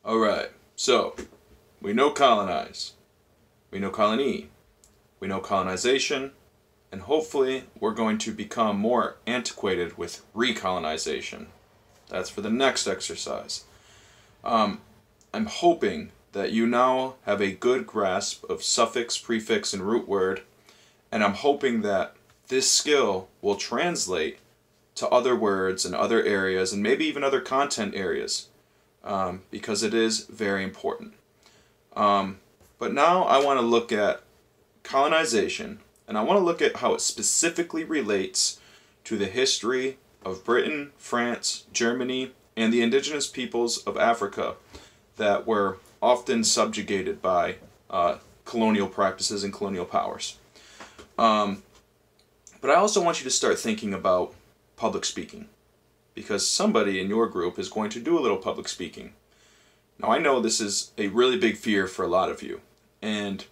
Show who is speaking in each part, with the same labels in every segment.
Speaker 1: Alright, so we know colonize, we know colony, we know colonization, and hopefully we're going to become more antiquated with recolonization. That's for the next exercise. I'm hoping that you now have a good grasp of suffix, prefix, and root word, and I'm hoping that this skill will translate to other words and other areas, and maybe even other content areas, because it is very important. But now I want to look at colonization, and I want to look at how it specifically relates to the history of Britain, France, Germany, and the indigenous peoples of Africa that were often subjugated by colonial practices and colonial powers. But I also want you to start thinking about public speaking, because somebody in your group is going to do a little public speaking. Now, I know this is a really big fear for a lot of you, and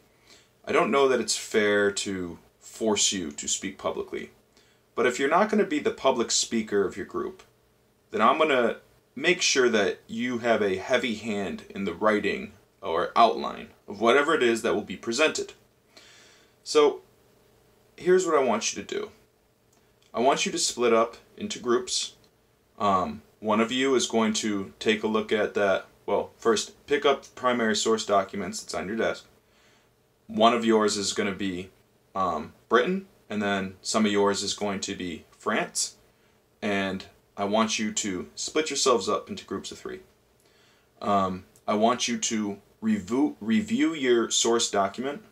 Speaker 1: I don't know that it's fair to force you to speak publicly. But if you're not going to be the public speaker of your group, then I'm going to make sure that you have a heavy hand in the writing or outline of whatever it is that will be presented. So here's what I want you to do. I want you to split up into groups. One of you is going to take a look at that. Well, first, pick up the primary source documents that's on your desk. One of yours is going to be Britain, and then some of yours is going to be France. And I want you to split yourselves up into groups of 3. I want you to review your source document,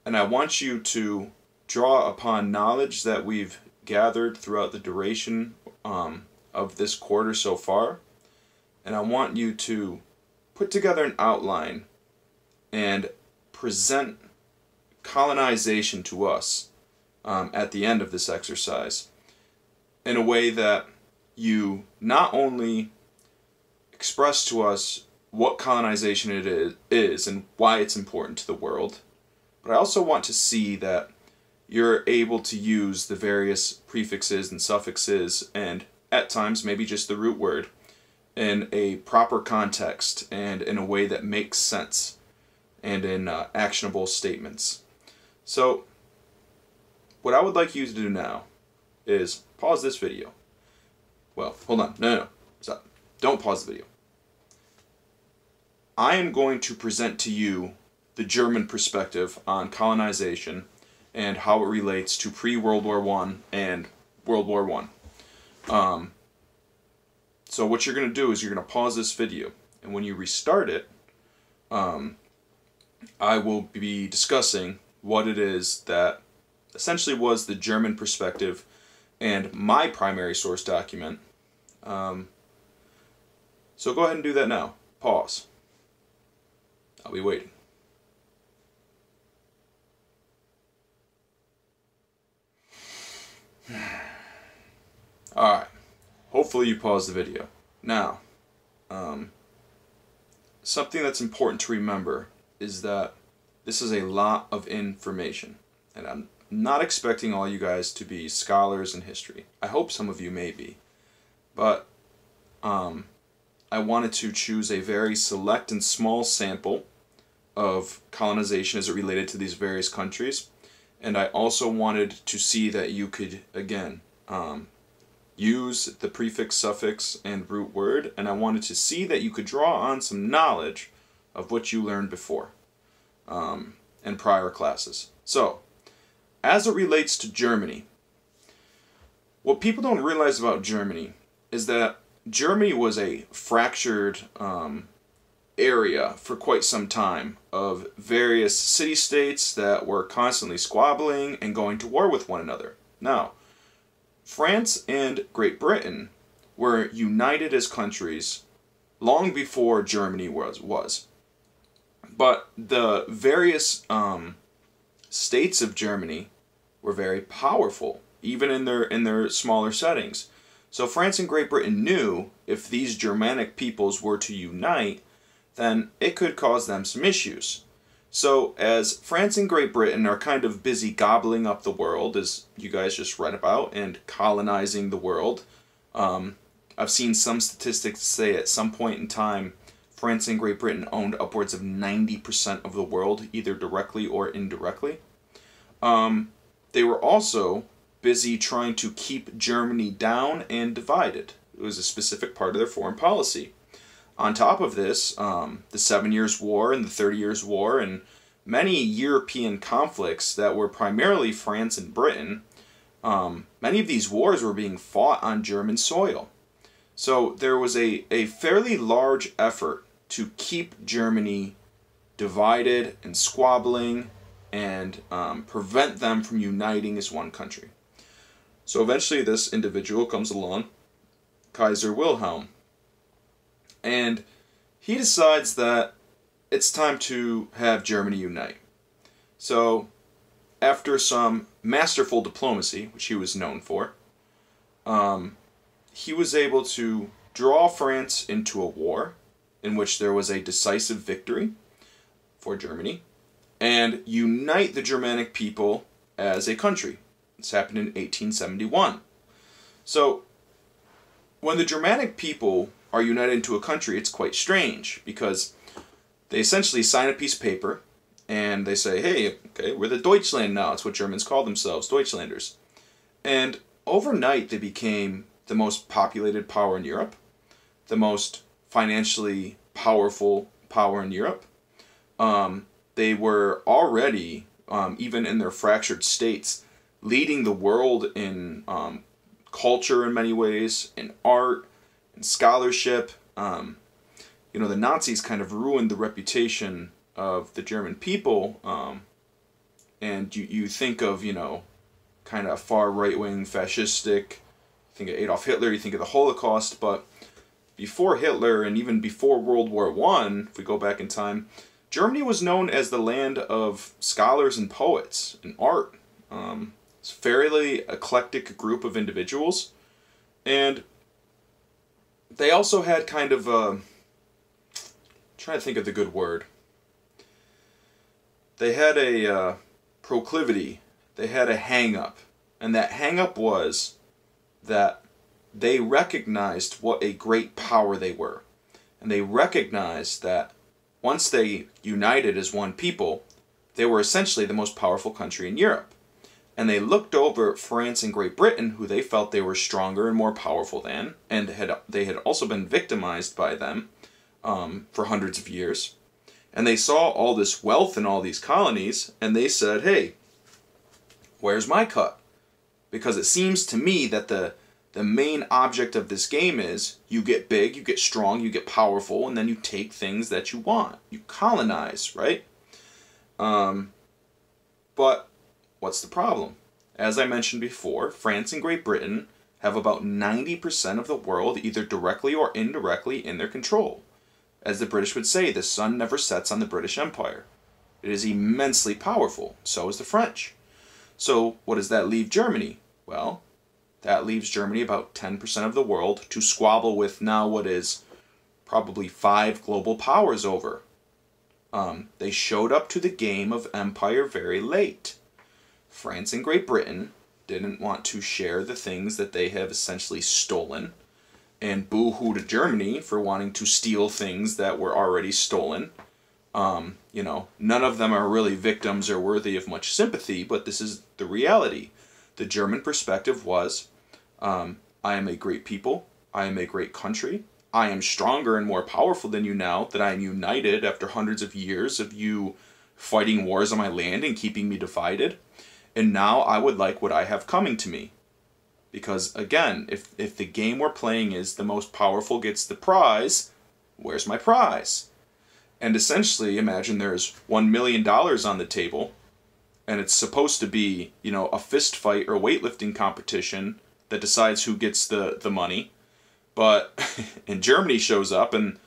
Speaker 1: and I want you to draw upon knowledge that we've gathered throughout the duration of this quarter so far, and I want you to put together an outline and present colonization to us at the end of this exercise in a way that you not only express to us what colonization it is and why it's important to the world, but I also want to see that you're able to use the various prefixes and suffixes, and at times maybe just the root word, in a proper context and in a way that makes sense and in actionable statements. So what I would like you to do now is pause this video. Well, hold on. No. Stop. Don't pause the video. I am going to present to you the German perspective on colonization and how it relates to pre-World War I and World War I. So what you're going to do is you're going to pause this video, and when you restart it, I will be discussing what it is that essentially was the German perspective and my primary source document. So go ahead and do that now. Pause. I'll be waiting. Alright, hopefully you paused the video. Now, something that's important to remember is that this is a lot of information, and I'm not expecting all you guys to be scholars in history. I hope some of you may be, but I wanted to choose a very select and small sample of colonization as it related to these various countries, and I also wanted to see that you could, again, use the prefix, suffix, and root word, and I wanted to see that you could draw on some knowledge of what you learned before in prior classes. So, as it relates to Germany, what people don't realize about Germany is that Germany was a fractured area for quite some time of various city-states that were constantly squabbling and going to war with one another. Now, France and Great Britain were united as countries long before Germany was. But the various states of Germany were very powerful, even in their smaller settings. So France and Great Britain knew if these Germanic peoples were to unite, then it could cause them some issues. So as France and Great Britain are kind of busy gobbling up the world, as you guys just read about, and colonizing the world, I've seen some statistics say at some point in time France and Great Britain owned upwards of 90% of the world, either directly or indirectly. They were also busy trying to keep Germany down and divided. It was a specific part of their foreign policy. On top of this, the 7 Years' War and the 30 Years' War and many European conflicts that were primarily France and Britain, many of these wars were being fought on German soil. So there was a fairly large effort to keep Germany divided and squabbling and prevent them from uniting as one country. So eventually this individual comes along, Kaiser Wilhelm, and he decides that it's time to have Germany unite. So after some masterful diplomacy, which he was known for, he was able to draw France into a war in which there was a decisive victory for Germany and unite the Germanic people as a country. This happened in 1871. So when the Germanic people are united into a country, it's quite strange because they essentially sign a piece of paper and they say, hey, okay, we're the Deutschland now. It's what Germans call themselves, Deutschlanders. And overnight they became the most populated power in Europe, the most financially powerful power in Europe. They were already, even in their fractured states, leading the world in culture in many ways, in art, in scholarship. You know, the Nazis kind of ruined the reputation of the German people, and you think of, you know, kind of far right-wing, fascistic, you think of Adolf Hitler, you think of the Holocaust, but before Hitler and even before World War I, if we go back in time, Germany was known as the land of scholars and poets and art. It's a fairly eclectic group of individuals, and they also had kind of a, trying to think of the good word. They had a proclivity. They had a hang-up. And that hang-up was that they recognized what a great power they were. And they recognized that once they united as one people, they were essentially the most powerful country in Europe. And they looked over at France and Great Britain, who they felt they were stronger and more powerful than, and they had also been victimized by them for hundreds of years. And they saw all this wealth in all these colonies, and they said, hey, where's my cut? Because it seems to me that the main object of this game is you get big, you get strong, you get powerful, and then you take things that you want. You colonize, right? But what's the problem? As I mentioned before, France and Great Britain have about 90% of the world either directly or indirectly in their control. As the British would say, the sun never sets on the British Empire. It is immensely powerful. So is the French. So what does that leave Germany? Well, that leaves Germany about 10% of the world to squabble with now what is probably 5 global powers over. They showed up to the game of empire very late. France and Great Britain didn't want to share the things that they have essentially stolen, and boo-hoo to Germany for wanting to steal things that were already stolen. You know, none of them are really victims or worthy of much sympathy, but this is the reality. The German perspective was, I am a great people, I am a great country, I am stronger and more powerful than you now that I am united after hundreds of years of you fighting wars on my land and keeping me divided. And now I would like what I have coming to me. Because, again, if the game we're playing is the most powerful gets the prize, where's my prize? And essentially, imagine there's $1 million on the table, and it's supposed to be, you know, a fist fight or weightlifting competition that decides who gets the money. But and Germany shows up, and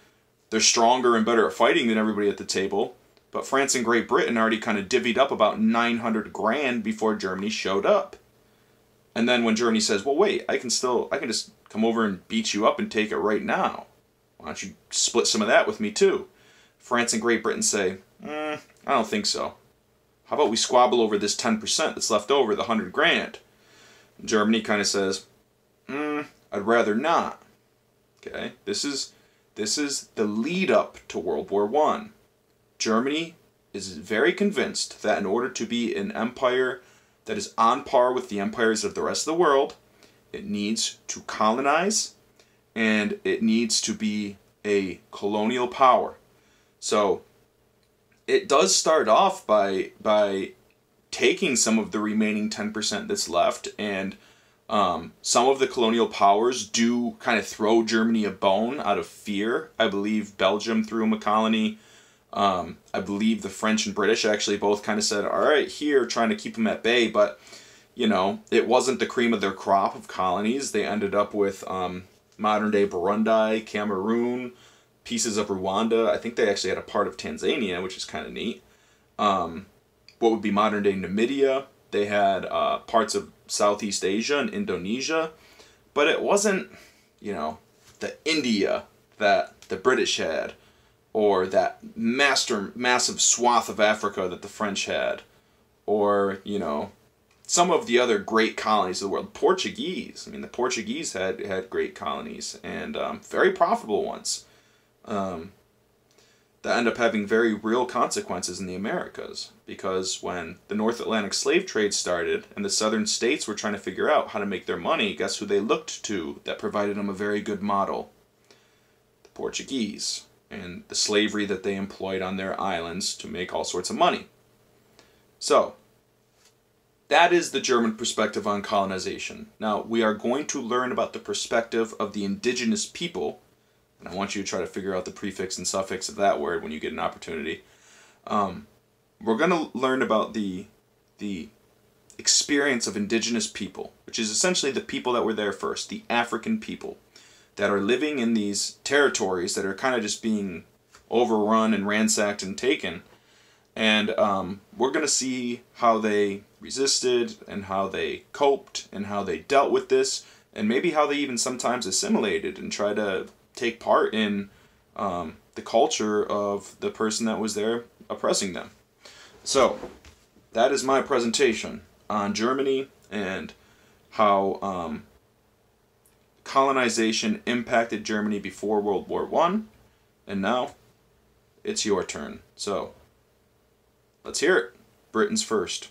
Speaker 1: they're stronger and better at fighting than everybody at the table. But France and Great Britain already kind of divvied up about 900 grand before Germany showed up. And then when Germany says, well, wait, I can just come over and beat you up and take it right now. Why don't you split some of that with me too? France and Great Britain say, I don't think so. How about we squabble over this 10% that's left over, the 100 grand? Germany kind of says, I'd rather not. Okay, this is This is the lead up to World War I. Germany is very convinced that in order to be an empire that is on par with the empires of the rest of the world, it needs to colonize and it needs to be a colonial power. So it does start off by taking some of the remaining 10% that's left, and some of the colonial powers do kind of throw Germany a bone out of fear. I believe Belgium threw them a colony. I believe the French and British actually both kind of said, all right, here, trying to keep them at bay, but, you know, it wasn't the cream of their crop of colonies. They ended up with modern-day Burundi, Cameroon, pieces of Rwanda. I think they actually had a part of Tanzania, which is kind of neat. What would be modern-day Namibia. They had parts of Southeast Asia and Indonesia, but it wasn't, you know, the India that the British had, or that massive swath of Africa that the French had, or, you know, some of the other great colonies of the world. Portuguese. I mean, the Portuguese had great colonies, and very profitable ones, that end up having very real consequences in the Americas. Because when the North Atlantic slave trade started and the southern states were trying to figure out how to make their money, guess who they looked to that provided them a very good model? The Portuguese, and the slavery that they employed on their islands to make all sorts of money. So, that is the German perspective on colonization. Now, we are going to learn about the perspective of the indigenous people, and I want you to try to figure out the prefix and suffix of that word when you get an opportunity. We're going to learn about the experience of indigenous people, which is essentially the people that were there first, the African people, that are living in these territories that are kind of just being overrun and ransacked and taken. And we're going to see how they resisted and how they coped and how they dealt with this, and maybe how they even sometimes assimilated and try to take part in the culture of the person that was there oppressing them. So, that is my presentation on Germany and how colonization impacted Germany before World War I. And now, it's your turn. So, let's hear it. Britain's first.